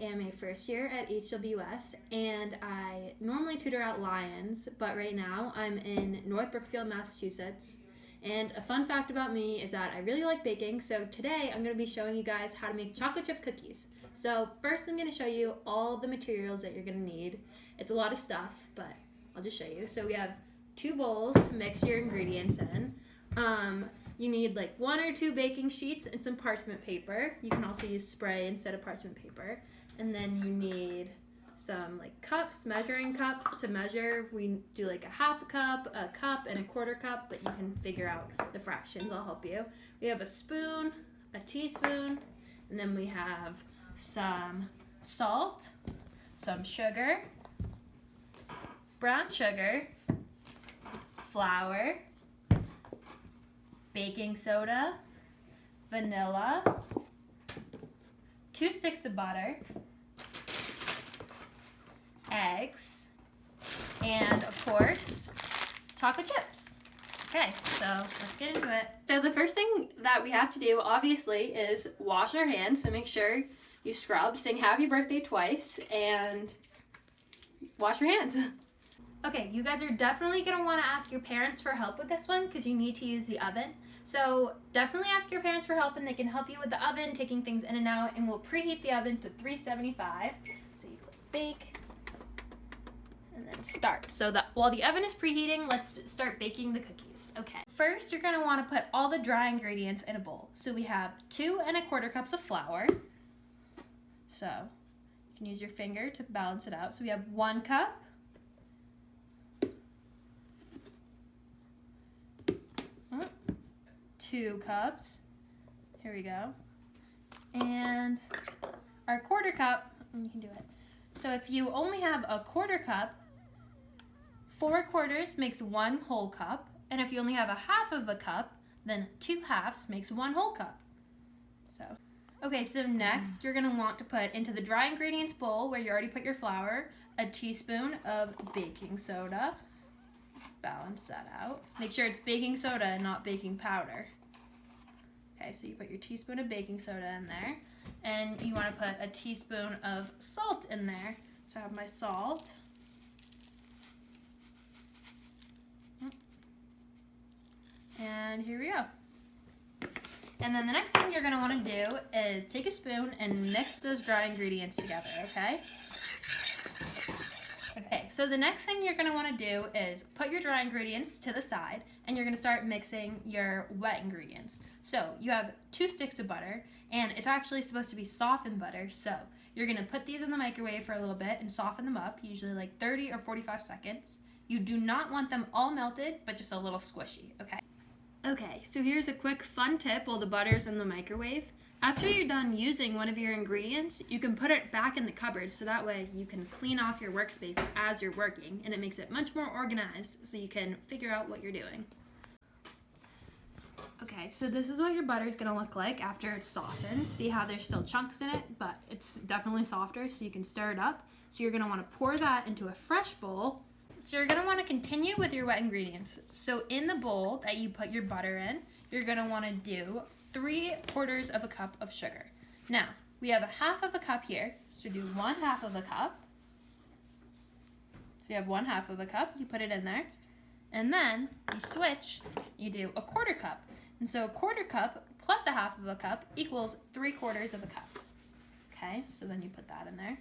am a first year at HWS, and I normally tutor out Lions, but right now I'm in North Brookfield, Massachusetts. And a fun fact about me is that I really like baking, so today I'm going to be showing you guys how to make chocolate chip cookies. So first I'm going to show you all the materials that you're going to need. It's a lot of stuff, but I'll just show you. So we have 2 bowls to mix your ingredients in. You need like 1 or 2 baking sheets and some parchment paper. You can also use spray instead of parchment paper. And then you need some like cups, measuring cups to measure. We do like a half a cup, and a quarter cup, but you can figure out the fractions. I'll help you. We have a spoon, a teaspoon, and then we have some salt, some sugar, brown sugar, flour, baking soda, vanilla, 2 sticks of butter, eggs, and of course, chocolate chips. Okay, so let's get into it. So the first thing that we have to do, obviously, is wash our hands. So make sure you scrub, sing happy birthday twice, and wash your hands. Okay, you guys are definitely going to want to ask your parents for help with this one because you need to use the oven. So definitely ask your parents for help, and they can help you with the oven, taking things in and out, and we'll preheat the oven to 375. So you click bake, and then start. So that while the oven is preheating, let's start baking the cookies. Okay, first you're going to want to put all the dry ingredients in a bowl. So we have 2 1/4 cups of flour. So you can use your finger to balance it out. So we have 1 cup. 2 cups, here we go, and our 1/4 cup, and you can do it. So if you only have a 1/4 cup, 4 quarters makes 1 whole cup, and if you only have a half of a cup, then 2 halves makes 1 whole cup. So, okay, so next you're gonna want to put into the dry ingredients bowl where you already put your flour, a teaspoon of baking soda. Balance that out. Make sure it's baking soda and not baking powder. Okay, so you put your teaspoon of baking soda in there, and you want to put a teaspoon of salt in there. So I have my salt. And here we go. And then the next thing you're going to want to do is take a spoon and mix those dry ingredients together, okay? Okay, so the next thing you're going to want to do is put your dry ingredients to the side, and you're going to start mixing your wet ingredients. So you have 2 sticks of butter, and it's actually supposed to be softened butter, so you're going to put these in the microwave for a little bit and soften them up, usually like 30 or 45 seconds. You do not want them all melted, but just a little squishy, okay? Okay, so here's a quick fun tip while the butter's in the microwave. After you're done using one of your ingredients, you can put it back in the cupboard so that way you can clean off your workspace as you're working, and it makes it much more organized so you can figure out what you're doing. Okay, so this is what your butter is going to look like after it's softened. See how there's still chunks in it, but it's definitely softer, so you can stir it up. So you're going to want to pour that into a fresh bowl. So you're going to want to continue with your wet ingredients. So in the bowl that you put your butter in, you're going to want to do 3/4 of a cup of sugar. Now, we have a half of a cup here, so do 1/2 of a cup. So you have 1/2 of a cup, you put it in there, and then you switch, you do a 1/4 cup. And so a 1/4 cup plus a half of a cup equals 3/4 of a cup. Okay, so then you put that in there.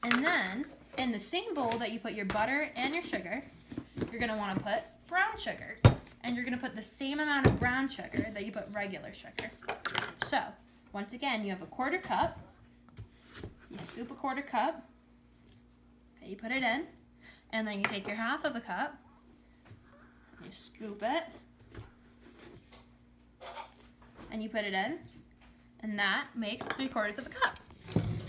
And then, in the same bowl that you put your butter and your sugar, you're gonna wanna put brown sugar. And you're going to put the same amount of brown sugar that you put regular sugar. So, once again, you have a 1/4 cup. You scoop a 1/4 cup. Okay, you put it in. And then you take your half of a cup. You scoop it. And you put it in. And that makes 3/4 of a cup.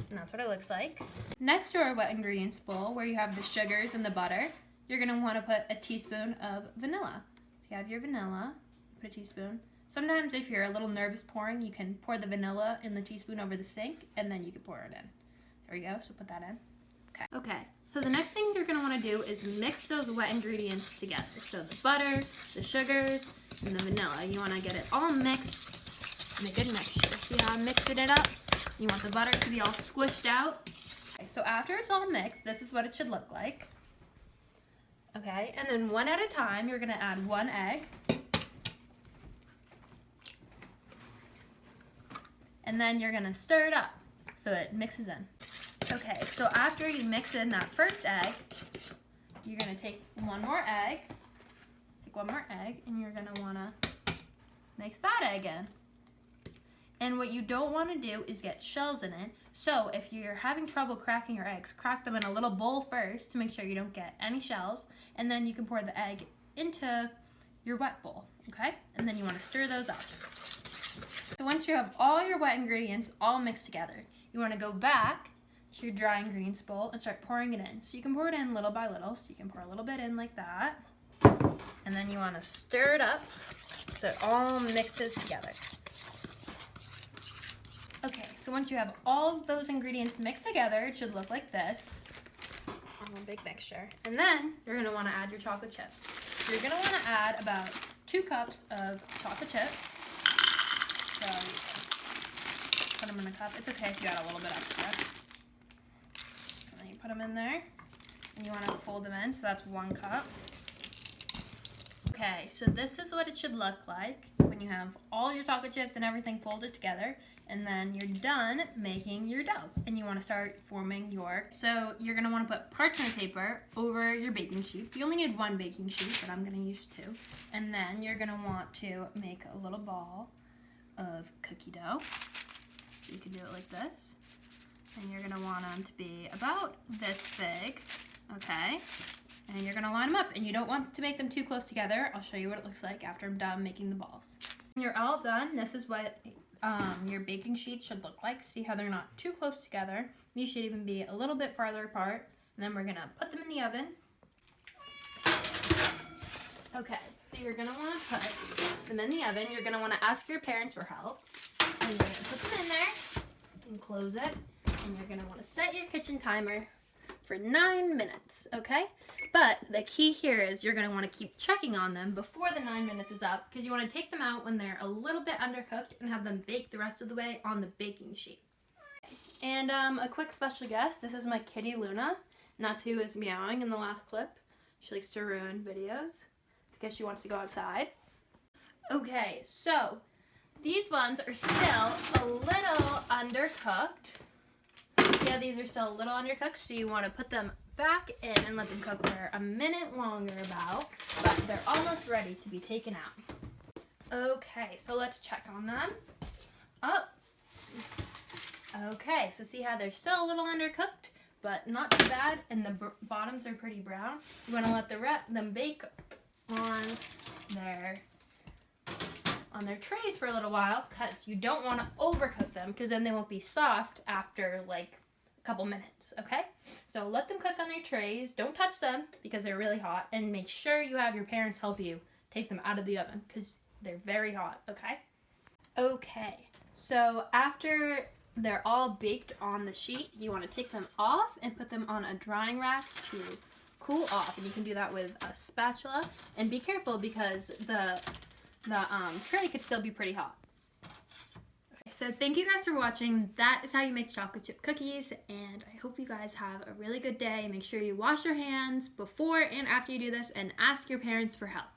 And that's what it looks like. Next to our wet ingredients bowl, where you have the sugars and the butter, you're going to want to put a teaspoon of vanilla. So you have your vanilla, put a teaspoon. Sometimes if you're a little nervous pouring, you can pour the vanilla in the teaspoon over the sink, and then you can pour it in. There we go, so put that in. Okay, so the next thing you're gonna wanna do is mix those wet ingredients together. So the butter, the sugars, and the vanilla. You wanna get it all mixed in a good mixture. See how I'm mixing it up? You want the butter to be all squished out. Okay, so after it's all mixed, this is what it should look like. Okay, and then one at a time, you're gonna add 1 egg. And then you're gonna stir it up so it mixes in. Okay, so after you mix in that first egg, you're gonna take one more egg, and you're gonna wanna mix that egg in. And what you don't wanna do is get shells in it. So if you're having trouble cracking your eggs, crack them in a little bowl first to make sure you don't get any shells, and then you can pour the egg into your wet bowl, okay? And then you wanna stir those up. So once you have all your wet ingredients all mixed together, you wanna go back to your dry ingredients bowl and start pouring it in. So you can pour it in little by little. So you can pour a little bit in like that. And then you wanna stir it up so it all mixes together. Okay, so once you have all of those ingredients mixed together, it should look like this. A big mixture. And then you're gonna wanna add your chocolate chips. So you're gonna wanna add about 2 cups of chocolate chips. So put them in a cup. It's okay if you add a little bit extra. And then you put them in there. And you want to fold them in. So that's 1 cup. Okay, so this is what it should look like when you have all your chocolate chips and everything folded together. And then you're done making your dough. And you want to start forming your... So you're going to want to put parchment paper over your baking sheets. You only need 1 baking sheet, but I'm going to use 2. And then you're going to want to make a little ball of cookie dough. So you can do it like this. And you're gonna want them to be about this big, okay? And you're gonna line them up, and you don't want to make them too close together. I'll show you what it looks like after I'm done making the balls. When you're all done, this is what your baking sheets should look like. See how they're not too close together? These should even be a little bit farther apart. And then we're gonna put them in the oven. Okay, so you're gonna wanna put them in the oven. You're gonna wanna ask your parents for help. And you're gonna put them in there and close it. And you're gonna wanna set your kitchen timer for 9 minutes, okay? But the key here is you're gonna wanna keep checking on them before the 9 minutes is up, because you wanna take them out when they're a little bit undercooked and have them bake the rest of the way on the baking sheet. And a quick special guest, this is my kitty Luna, and that's who is meowing in the last clip. She likes to ruin videos because she wants to go outside. Okay, so these ones are still a little undercooked. Yeah, these are still a little undercooked, so you want to put them back in and let them cook for a minute longer about, but they're almost ready to be taken out. Okay, so let's check on them. Oh, okay, so see how they're still a little undercooked, but not too bad, and the bottoms are pretty brown. You want to let them bake on their trays for a little while, because you don't want to overcook them, because then they won't be soft after like a couple minutes, okay? So let them cook on their trays. Don't touch them because they're really hot, and make sure you have your parents help you take them out of the oven because they're very hot, okay? Okay, so after they're all baked on the sheet, you want to take them off and put them on a drying rack to cool off, and you can do that with a spatula. And be careful because the tray could still be pretty hot. Okay, so thank you guys for watching. That is how you make chocolate chip cookies, and I hope you guys have a really good day. Make sure you wash your hands before and after you do this, and ask your parents for help.